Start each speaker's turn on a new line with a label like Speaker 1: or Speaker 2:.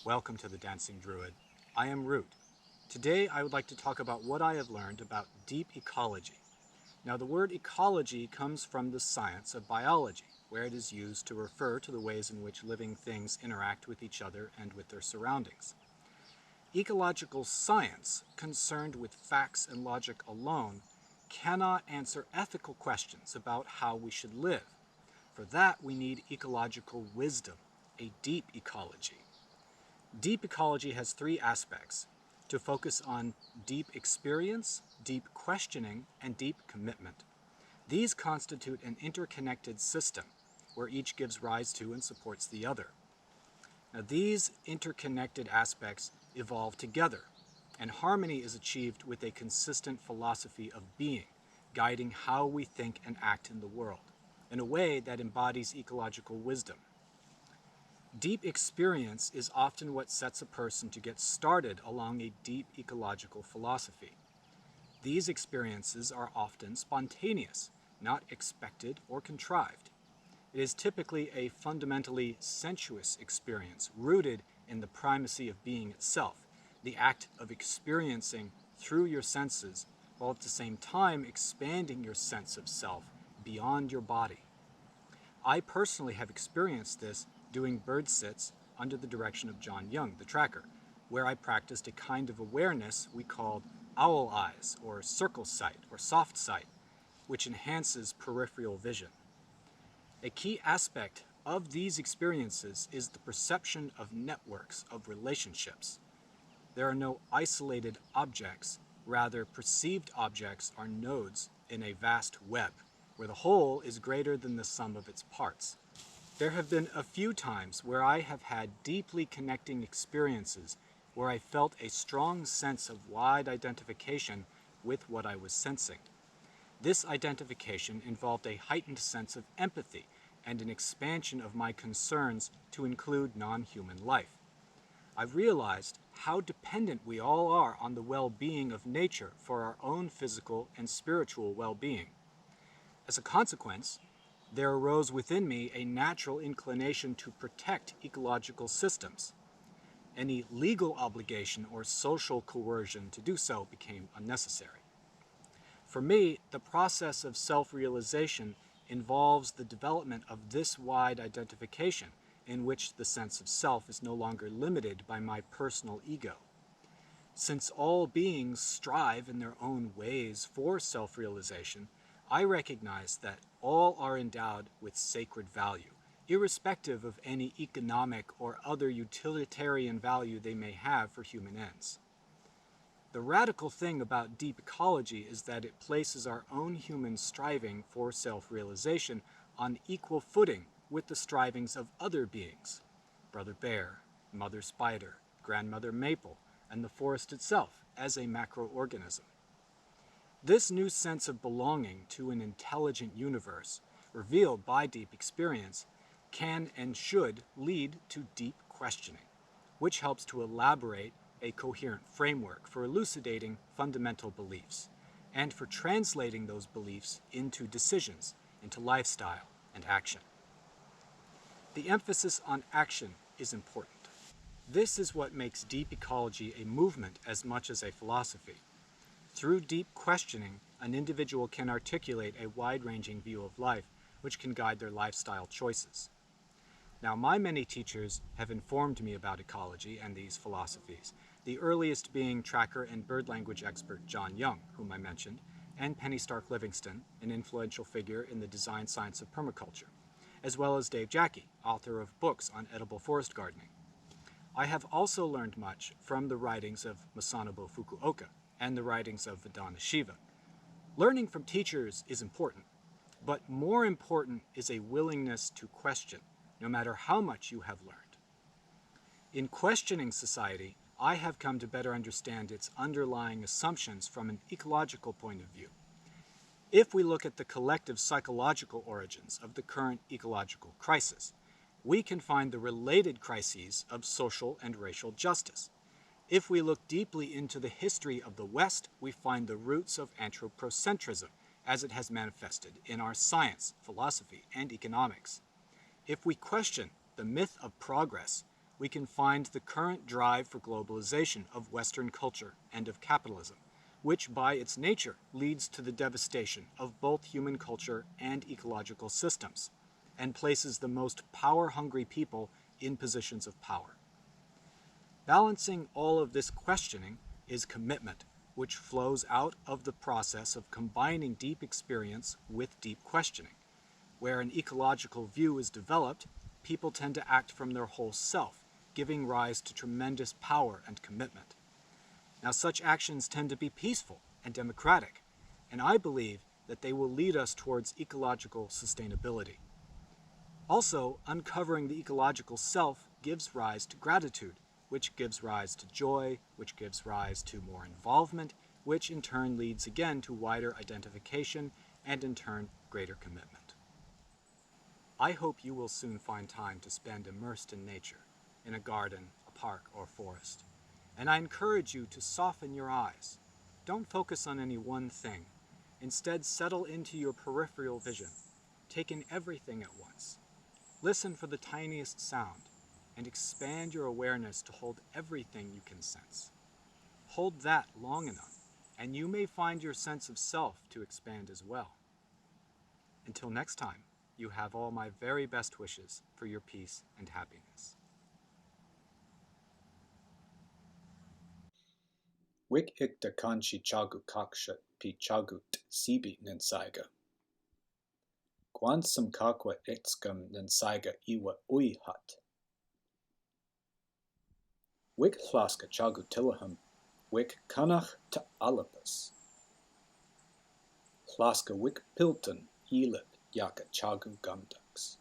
Speaker 1: Welcome to the Dancing Druid. I am Root. Today I would like to talk about what I have learned about deep ecology. Now the word ecology comes from the science of biology, where it is used to refer to the ways in which living things interact with each other and with their surroundings. Ecological science, concerned with facts and logic alone, cannot answer ethical questions about how we should live. For that we need ecological wisdom, a deep ecology. Deep ecology has three aspects: to focus on deep experience, deep questioning, and deep commitment. These constitute an interconnected system where each gives rise to and supports the other. Now, these interconnected aspects evolve together, and harmony is achieved with a consistent philosophy of being, guiding how we think and act in the world, in a way that embodies ecological wisdom. Deep experience is often what sets a person to get started along a deep ecological philosophy. These experiences are often spontaneous, not expected or contrived. It is typically a fundamentally sensuous experience rooted in the primacy of being itself, the act of experiencing through your senses, while at the same time expanding your sense of self beyond your body. I personally have experienced this doing bird sits under the direction of John Young, the tracker, where I practiced a kind of awareness we called owl eyes, or circle sight, or soft sight, which enhances peripheral vision. A key aspect of these experiences is the perception of networks of relationships. There are no isolated objects, rather perceived objects are nodes in a vast web, where the whole is greater than the sum of its parts. There have been a few times where I have had deeply connecting experiences where I felt a strong sense of wide identification with what I was sensing. This identification involved a heightened sense of empathy and an expansion of my concerns to include non-human life. I've realized how dependent we all are on the well-being of nature for our own physical and spiritual well-being. As a consequence, there arose within me a natural inclination to protect ecological systems. Any legal obligation or social coercion to do so became unnecessary. For me, the process of self-realization involves the development of this wide identification in which the sense of self is no longer limited by my personal ego. Since all beings strive in their own ways for self-realization, I recognize that all are endowed with sacred value, irrespective of any economic or other utilitarian value they may have for human ends. The radical thing about deep ecology is that it places our own human striving for self-realization on equal footing with the strivings of other beings: Brother Bear, Mother Spider, Grandmother Maple, and the forest itself as a macroorganism. This new sense of belonging to an intelligent universe, revealed by deep experience, can and should lead to deep questioning, which helps to elaborate a coherent framework for elucidating fundamental beliefs, and for translating those beliefs into decisions, into lifestyle and action. The emphasis on action is important. This is what makes deep ecology a movement as much as a philosophy. Through deep questioning, an individual can articulate a wide-ranging view of life which can guide their lifestyle choices. Now, my many teachers have informed me about ecology and these philosophies, the earliest being tracker and bird language expert John Young, whom I mentioned, and Penny Stark Livingston, an influential figure in the design science of permaculture, as well as Dave Jacke, author of books on edible forest gardening. I have also learned much from the writings of Masanobu Fukuoka and the writings of Vedana Shiva. Learning from teachers is important, but more important is a willingness to question, no matter how much you have learned. In questioning society, I have come to better understand its underlying assumptions from an ecological point of view. If we look at the collective psychological origins of the current ecological crisis, we can find the related crises of social and racial justice. If we look deeply into the history of the West, we find the roots of anthropocentrism as it has manifested in our science, philosophy, and economics. If we question the myth of progress, we can find the current drive for globalization of Western culture and of capitalism, which by its nature leads to the devastation of both human culture and ecological systems, and places the most power-hungry people in positions of power. Balancing all of this questioning is commitment, which flows out of the process of combining deep experience with deep questioning. Where an ecological view is developed, people tend to act from their whole self, giving rise to tremendous power and commitment. Now, such actions tend to be peaceful and democratic, and I believe that they will lead us towards ecological sustainability. Also, uncovering the ecological self gives rise to gratitude, which gives rise to joy, which gives rise to more involvement, which in turn leads again to wider identification and in turn greater commitment. I hope you will soon find time to spend immersed in nature, in a garden, a park, or forest. And I encourage you to soften your eyes. Don't focus on any one thing. Instead, settle into your peripheral vision. Take in everything at once. Listen for the tiniest sound, and expand your awareness to hold everything you can sense. Hold that long enough, and you may find your sense of self to expand as well. Until next time, you have all my very best wishes for your peace and happiness.
Speaker 2: Wik ik de kanchi chagu kaksha pi chagut sibi nensaiga. Kwansam kakwa etskam nensaiga iwa hat. Wik hlaska chagu tilaham, wik kanach ta alapus. Hlaska wik pilton ilip yaka chagu gumducks.